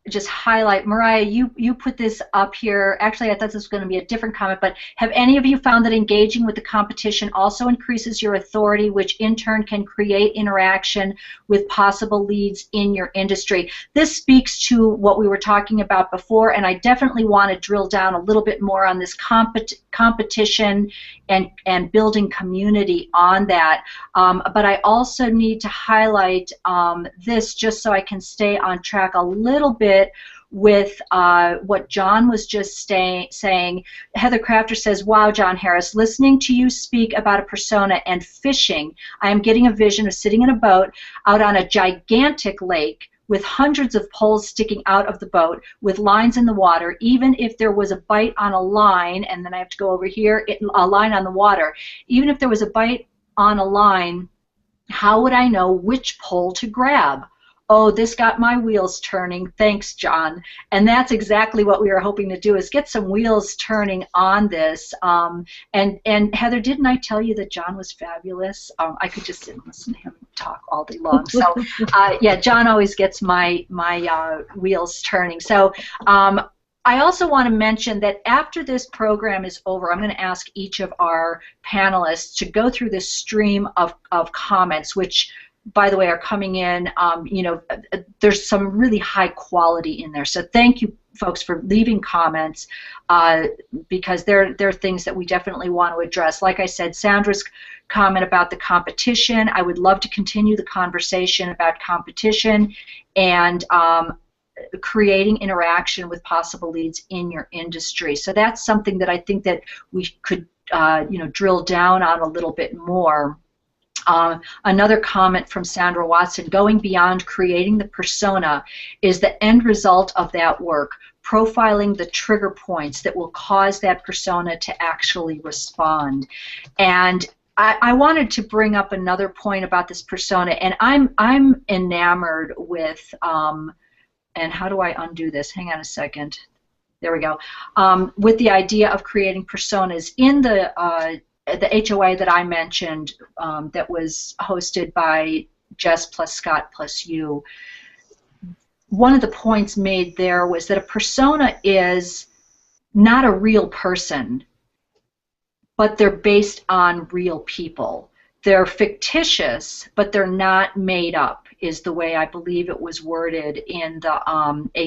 just highlight, Meriah, you put this up here. Actually, I thought this was going to be a different comment, but have any of you found that engaging with the competition also increases your authority, which in turn can create interaction with possible leads in your industry? This speaks to what we were talking about before, and I definitely want to drill down a little bit more on this competition and building community on that. But I also need to highlight this just so I can stay on track a little bit with what John was just saying. Heather Kraafter says, wow, John Harris, listening to you speak about a persona and fishing, I am getting a vision of sitting in a boat out on a gigantic lake with hundreds of poles sticking out of the boat with lines in the water. Even if there was a bite on a line, and then I have to go over here, a line on the water, even if there was a bite on a line, how would I know which pole to grab? Oh, this got my wheels turning. Thanks, John. And that's exactly what we were hoping to do, is get some wheels turning on this. And Heather, didn't I tell you that John was fabulous? I could just sit and listen to him talk all day long. So, yeah, John always gets my wheels turning. So, I also want to mention that after this program is over, I'm going to ask each of our panelists to go through this stream of comments, which, by the way, are coming in. You know, there's some really high quality in there. So thank you, folks, for leaving comments, because they're things that we definitely want to address. Like I said, Sandra's comment about the competition, I would love to continue the conversation about competition and creating interaction with possible leads in your industry. So that's something that I think that we could you know, drill down on a little bit more. Another comment from Sandra Watson, going beyond creating the persona is the end result of that work, profiling the trigger points that will cause that persona to actually respond. And I wanted to bring up another point about this persona, and I'm enamored with, and how do I undo this? Hang on a second. There we go. With the idea of creating personas in the HOA that I mentioned, that was hosted by Jess plus Scott plus You, one of the points made there was that a persona is not a real person, but they're based on real people. They're fictitious, but they're not made up, is the way I believe it was worded in the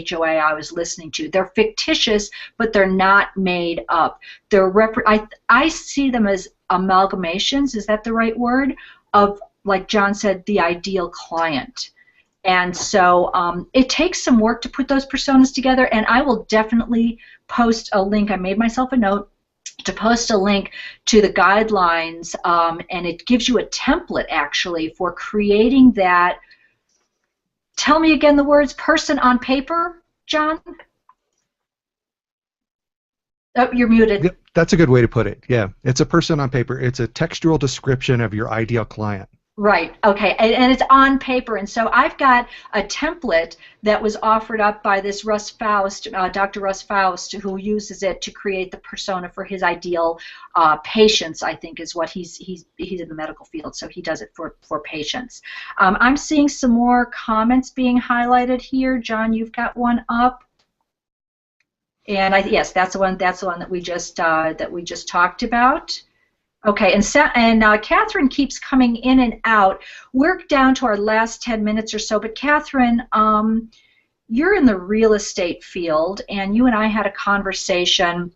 HOA I was listening to. They're fictitious, but they're not made up. They're I see them as amalgamations, is that the right word, of, like John said, the ideal client. And so it takes some work to put those personas together, and I will definitely post a link. I made myself a note to post a link to the guidelines, and it gives you a template, actually, for creating that. Tell me again the words, person on paper, John? Oh, you're muted. Yep, that's a good way to put it. Yeah, it's a person on paper. It's a textual description of your ideal client. Right, okay, and it's on paper, and so I've got a template that was offered up by this Russ Faust, Dr. Russ Faust, who uses it to create the persona for his ideal patients, I think is what he's in the medical field, so he does it for patients. I'm seeing some more comments being highlighted here. John, you've got one up. And yes, that's the one that we just talked about. Okay, and Catherine keeps coming in and out. We're down to our last 10 minutes or so, but Catherine, you're in the real estate field, and you and I had a conversation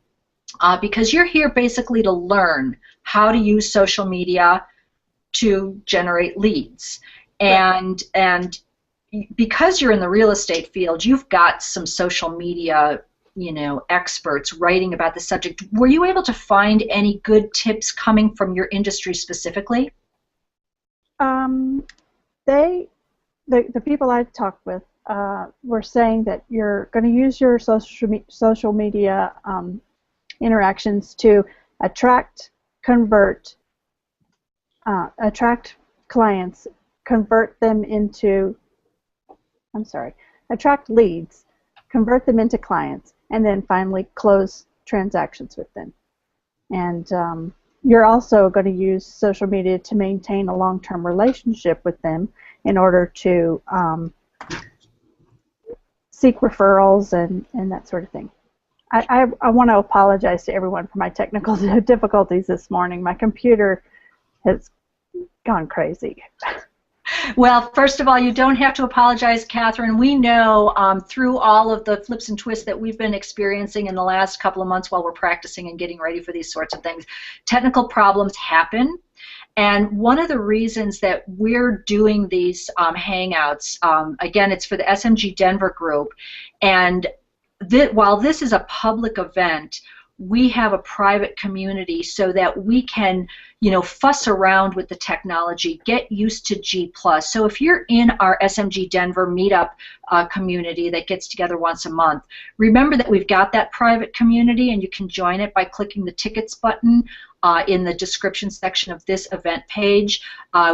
because you're here basically to learn how to use social media to generate leads. And because you're in the real estate field, you've got some social media, you know, experts writing about the subject. Were you able to find any good tips coming from your industry specifically? The people I talked with were saying that you're going to use your social media interactions to attract clients, attract leads, convert them into clients, and then finally close transactions with them. And you're also going to use social media to maintain a long-term relationship with them in order to seek referrals and that sort of thing. I want to apologize to everyone for my technical difficulties this morning. My computer has gone crazy. Well, first of all, you don't have to apologize, Catherine. We know through all of the flips and twists that we've been experiencing in the last couple of months while we're practicing and getting ready for these sorts of things, technical problems happen. And one of the reasons that we're doing these Hangouts, again, it's for the SMGDenver group, and while this is a public event, we have a private community so that we can, you know, fuss around with the technology, get used to G+. So if you're in our SMGDenver Meetup community that gets together once a month, remember that we've got that private community, and you can join it by clicking the tickets button in the description section of this event page.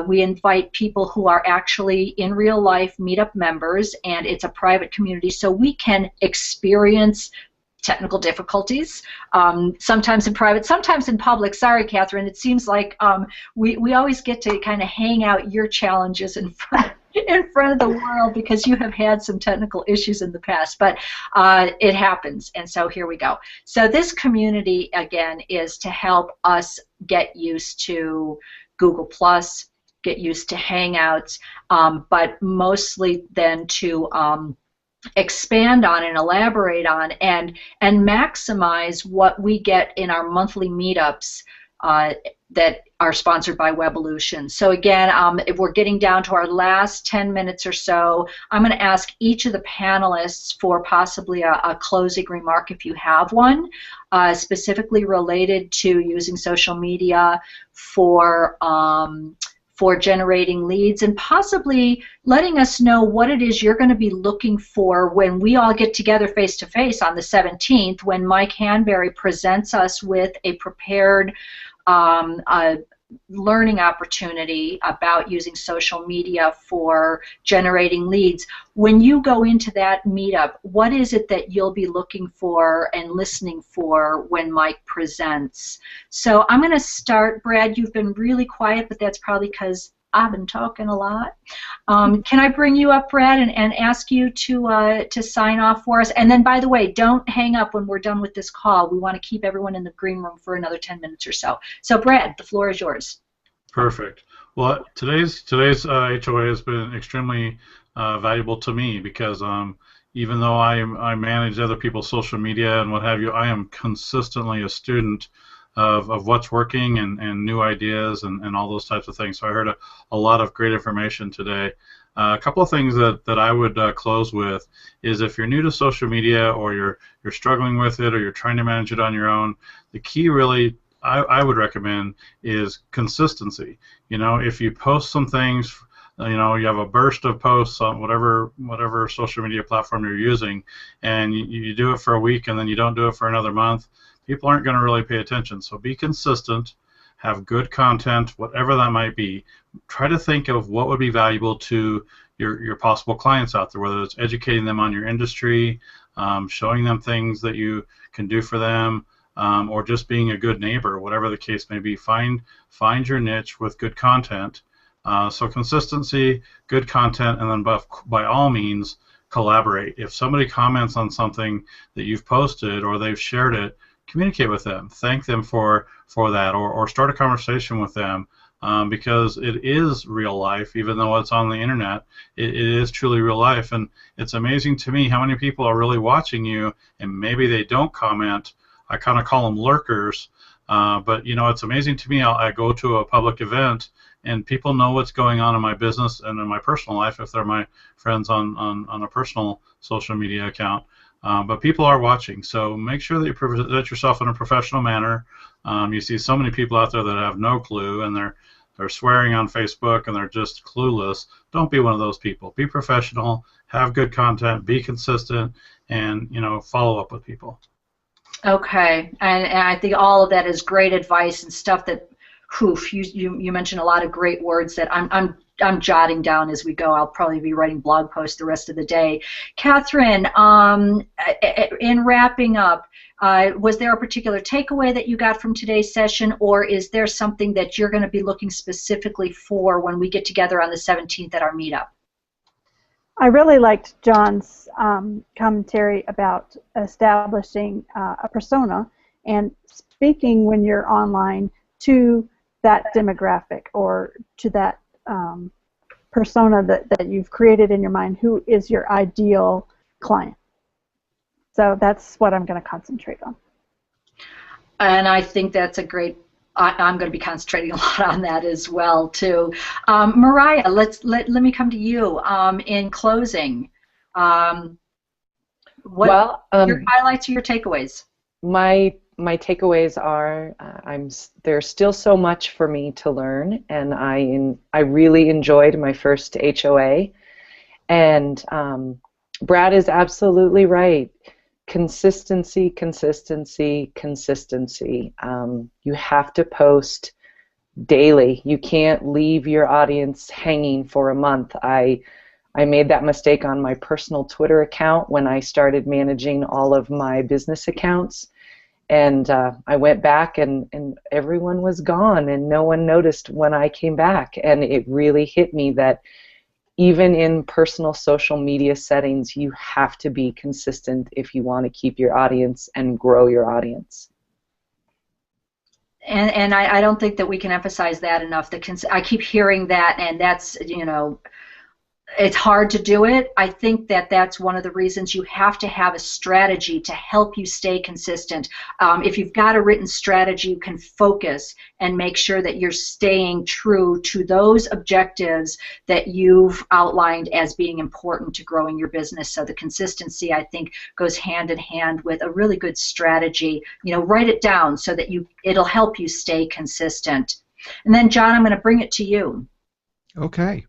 We invite people who are actually in real life Meetup members, and it's a private community so we can experience technical difficulties, sometimes in private, sometimes in public. Sorry, Catherine, it seems like we always get to kind of hang out your challenges in front of the world because you have had some technical issues in the past, but it happens, and so here we go. So this community, again, is to help us get used to Google+, get used to Hangouts, but mostly then to expand on and elaborate on and maximize what we get in our monthly meetups that are sponsored by Webolution. So again, if we're getting down to our last 10 minutes or so, I'm going to ask each of the panelists for possibly a closing remark if you have one, specifically related to using social media for generating leads, and possibly letting us know what it is you're going to be looking for when we all get together face-to-face on the 17th, when Mike Hanberry presents us with a prepared learning opportunity about using social media for generating leads. When you go into that meetup, what is it that you'll be looking for and listening for when Mike presents? So I'm going to start. Brad, you've been really quiet, but that's probably because I've been talking a lot. Can I bring you up, Brad, and ask you to sign off for us? And then, by the way, don't hang up when we're done with this call. We want to keep everyone in the green room for another 10 minutes or so. So, Brad, the floor is yours. Perfect. Well, today's HOA has been extremely valuable to me because even though I manage other people's social media and what have you, I am consistently a student of what's working and new ideas and all those types of things. So I heard a lot of great information today. A couple of things that I would close with is if you're new to social media or you're struggling with it or you're trying to manage it on your own, the key really I would recommend is consistency. You know, if you post some things, you know, you have a burst of posts on whatever social media platform you're using, and you do it for a week and then you don't do it for another month, people aren't going to really pay attention. So be consistent, have good content, whatever that might be. Try to think of what would be valuable to your possible clients out there, whether it's educating them on your industry, showing them things that you can do for them, or just being a good neighbor, whatever the case may be. Find your niche with good content. So consistency, good content, and then by all means, collaborate. If somebody comments on something that you've posted or they've shared it, communicate with them. Thank them for that, or start a conversation with them, because it is real life, even though it's on the internet. It is truly real life, and it's amazing to me how many people are really watching you, and maybe they don't comment. I kind of call them lurkers, but you know, it's amazing to me. I go to a public event and people know what's going on in my business and in my personal life if they're my friends on a personal social media account. But people are watching, so make sure that you present yourself in a professional manner. You see so many people out there that have no clue, and they're swearing on Facebook and they're just clueless. Don't be one of those people. Be professional, have good content, be consistent, and you know, follow up with people. Okay, and I think all of that is great advice and stuff that, you mentioned a lot of great words that I'm jotting down as we go. I'll probably be writing blog posts the rest of the day. Catherine, in wrapping up, was there a particular takeaway that you got from today's session, or is there something that you're going to be looking specifically for when we get together on the 17th at our meetup? I really liked John's commentary about establishing a persona and speaking when you're online to that demographic or to that persona that you've created in your mind, who is your ideal client. So that's what I'm going to concentrate on. And I think that's a great, I'm going to be concentrating a lot on that as well, too. Meriah, let me come to you. In closing, what your highlights or your takeaways? My takeaways are there's still so much for me to learn, and I really enjoyed my first HOA. And Brad is absolutely right. Consistency, consistency, consistency. You have to post daily. You can't leave your audience hanging for a month. I made that mistake on my personal Twitter account when I started managing all of my business accounts. And I went back and everyone was gone and no one noticed when I came back. And it really hit me that even in personal social media settings, you have to be consistent if you want to keep your audience and grow your audience. And I don't think that we can emphasize that enough. I keep hearing that, and that's, you know, it's hard to do it. I think that that's one of the reasons you have to have a strategy to help you stay consistent. If you've got a written strategy, you can focus and make sure that you're staying true to those objectives that you've outlined as being important to growing your business. So the consistency, I think, goes hand in hand with a really good strategy. You know, write it down so that it'll help you stay consistent. And then, John, I'm going to bring it to you. Okay.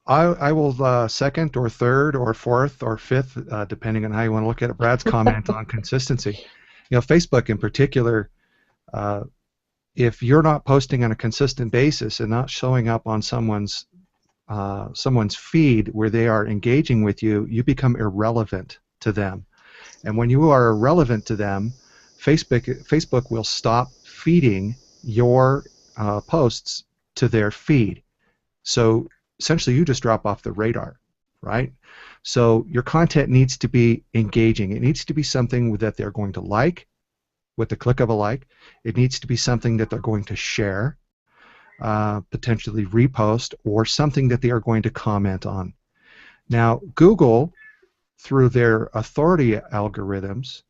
I will second or third or fourth or fifth, depending on how you want to look at it, Brad's comment on consistency. You know, Facebook in particular, if you're not posting on a consistent basis and not showing up on someone's feed where they are engaging with you, you become irrelevant to them. And when you are irrelevant to them, Facebook will stop feeding your posts to their feed. So essentially you just drop off the radar, right? So your content needs to be engaging. It needs to be something that they're going to like with the click of a like. It needs to be something that they're going to share, potentially repost, or something that they are going to comment on. Now, Google, through their authority algorithms,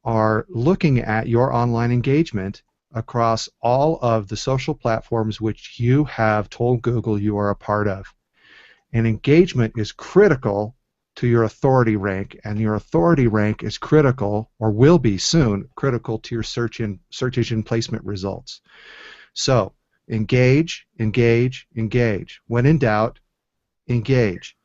are looking at your online engagement across all of the social platforms which you have told Google you are a part of. And engagement is critical to your authority rank, and your authority rank is critical, or will be soon, critical to your search engine placement results. So engage, engage, engage. When in doubt, engage.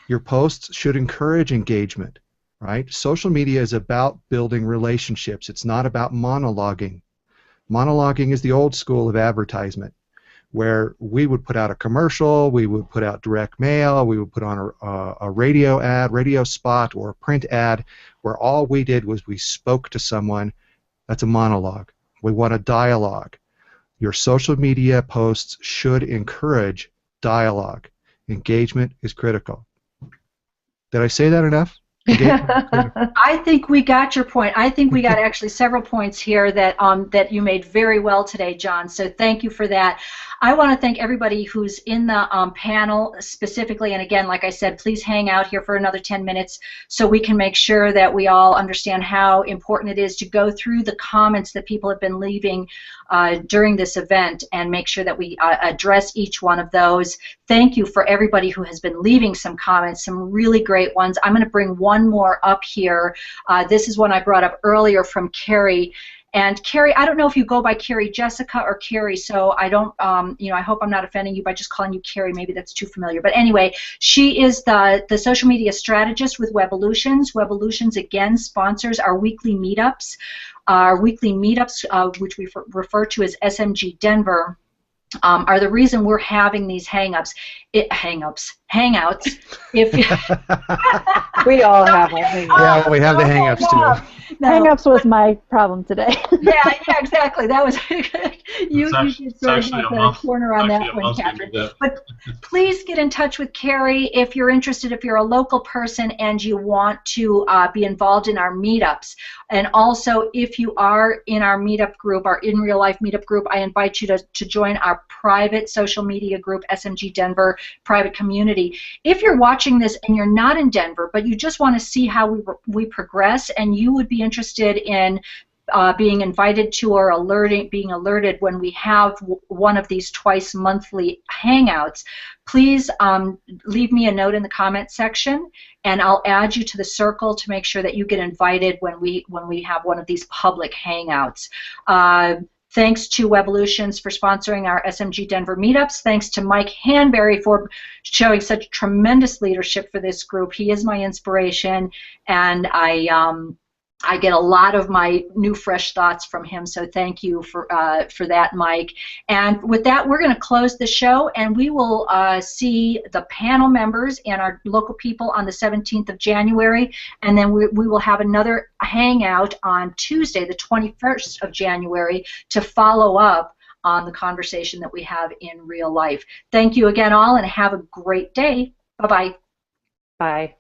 Your posts should encourage engagement, right? Social media is about building relationships. It's not about monologuing. Monologuing is the old school of advertisement, where we would put out a commercial, we would put out direct mail, we would put on a radio ad, radio spot, or a print ad, where all we did was we spoke to someone. That's a monologue. We want a dialogue. Your social media posts should encourage dialogue. Engagement is critical. Did I say that enough? I think we got your point. I think we got actually several points here that that you made very well today, John. So thank you for that. I want to thank everybody who's in the panel specifically. And again, like I said, please hang out here for another 10 minutes so we can make sure that we all understand how important it is to go through the comments that people have been leaving during this event and make sure that we address each one of those. Thank you for everybody who has been leaving some comments, some really great ones. I'm going to bring one more up here. This is one I brought up earlier from Carrie. And Carrie, I don't know if you go by Carrie Jessica or Carrie, so I don't, you know, I hope I'm not offending you by just calling you Carrie. Maybe that's too familiar. But anyway, she is the social media strategist with Webolutions. Webolutions, again, sponsors our weekly meetups. Our weekly meetups, which we refer to as SMGDenver. are the reason we're having these hangouts. If we all have our hang-ups. Yeah, we have the hang-ups too. No. Hang-ups was my problem today. yeah, exactly. That was you did sort of have the corner on that one, Catherine. But please get in touch with Carrie if you're interested, if you're a local person and you want to be involved in our meetups. And also, if you are in our meetup group, our in real life meetup group, I invite you to join our private social media group, SMG Denver Private Community. If you're watching this and you're not in Denver, but you just want to see how we progress, and you would be interested in being invited to or being alerted when we have one of these twice monthly hangouts, please leave me a note in the comment section, and I'll add you to the circle to make sure that you get invited when we have one of these public hangouts. Thanks to Webolutions for sponsoring our SMG Denver Meetups. Thanks to Mike Hanberry for showing such tremendous leadership for this group. He is my inspiration, and I get a lot of my new, fresh thoughts from him, so thank you for that, Mike. And with that, we're going to close the show, and we will see the panel members and our local people on the 17th of January, and then we will have another hangout on Tuesday, the 21st of January, to follow up on the conversation that we have in real life. Thank you again, all, and have a great day. Bye-bye. Bye.